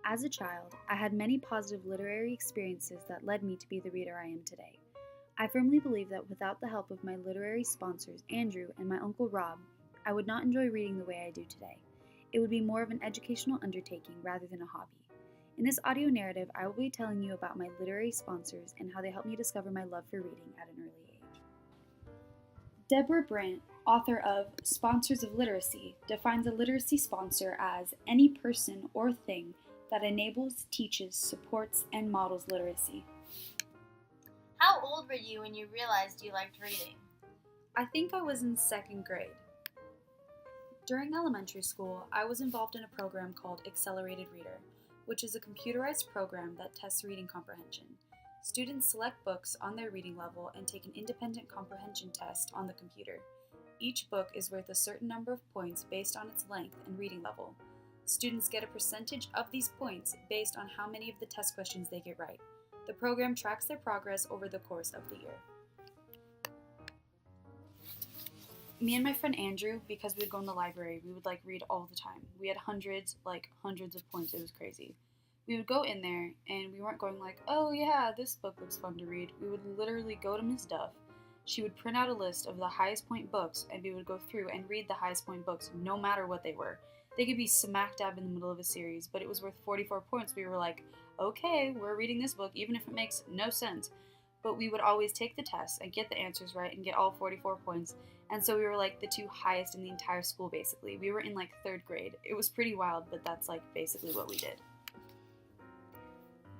As a child, I had many positive literary experiences that led me to be the reader I am today. I firmly believe that without the help of my literary sponsors, Andrew and my uncle Rob, I would not enjoy reading the way I do today. It would be more of an educational undertaking rather than a hobby. In this audio narrative, I will be telling you about my literary sponsors and how they helped me discover my love for reading at an early age. Deborah Brandt, author of Sponsors of Literacy, defines a literacy sponsor as any person or thing that enables, teaches, supports, and models literacy. How old were you when you realized you liked reading? I think I was in second grade. During elementary school, I was involved in a program called Accelerated Reader, which is a computerized program that tests reading comprehension. Students select books on their reading level and take an independent comprehension test on the computer. Each book is worth a certain number of points based on its length and reading level. Students get a percentage of these points based on how many of the test questions they get right. The program tracks their progress over the course of the year. Me and my friend Andrew, because we would go in the library, we would read all the time. We had hundreds of points. It was crazy. We would go in there and we weren't going oh yeah, this book looks fun to read. We would literally go to Ms. Duff. She would print out a list of the highest point books and we would go through and read the highest point books no matter what they were. They could be smack dab in the middle of a series, but it was worth 44 points. We were like, okay, we're reading this book even if it makes no sense. But we would always take the tests and get the answers right and get all 44 points. And so we were the two highest in the entire school, basically. We were in third grade. It was pretty wild, but that's basically what we did.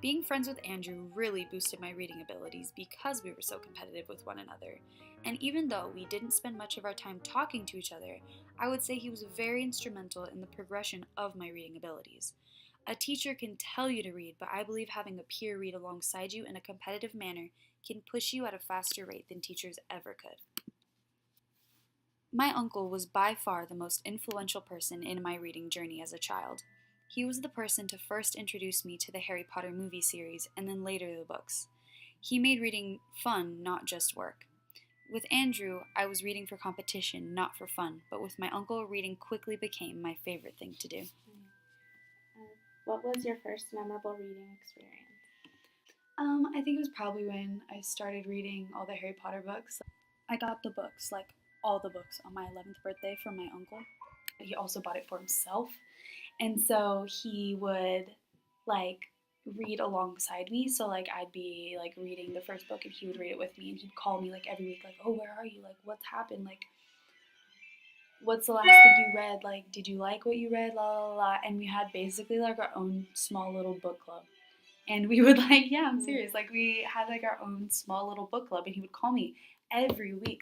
Being friends with Andrew really boosted my reading abilities because we were so competitive with one another. And even though we didn't spend much of our time talking to each other, I would say he was very instrumental in the progression of my reading abilities. A teacher can tell you to read, but I believe having a peer read alongside you in a competitive manner can push you at a faster rate than teachers ever could. My uncle was by far the most influential person in my reading journey as a child. He was the person to first introduce me to the Harry Potter movie series and then later the books. He made reading fun, not just work. With Andrew, I was reading for competition, not for fun, but with my uncle, reading quickly became my favorite thing to do. What was your first memorable reading experience? I think it was probably when I started reading all the Harry Potter books. I got the books, all the books, on my 11th birthday from my uncle. He also bought it for himself. And so he would, read alongside me. So, I'd be, reading the first book and he would read it with me. And he'd call me, every week, oh, where are you? What's happened? What's the last thing you read? Did you like what you read? La, la, la. And we had basically, our own small little book club. And we would, yeah, I'm serious. We had, our own small little book club. And he would call me every week,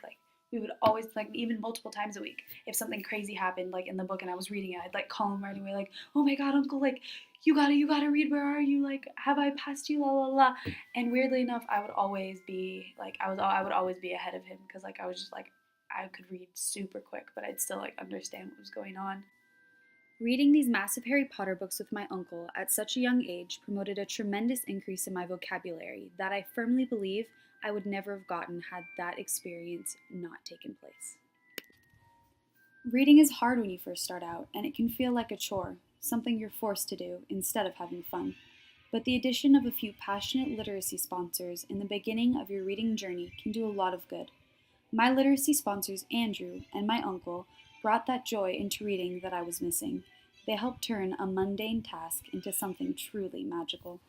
we would always, even multiple times a week, if something crazy happened, in the book and I was reading it, I'd, call him right away, oh my god, uncle, you gotta read, where are you, have I passed you, la, la, la. And weirdly enough, I would always be, I would always be ahead of him, because, I was just, I could read super quick, but I'd still, understand what was going on. Reading these massive Harry Potter books with my uncle at such a young age promoted a tremendous increase in my vocabulary that I firmly believe I would never have gotten had that experience not taken place. Reading is hard when you first start out, and it can feel like a chore, something you're forced to do instead of having fun. But the addition of a few passionate literacy sponsors in the beginning of your reading journey can do a lot of good. My literacy sponsors, Andrew and my uncle, brought that joy into reading that I was missing. They helped turn a mundane task into something truly magical.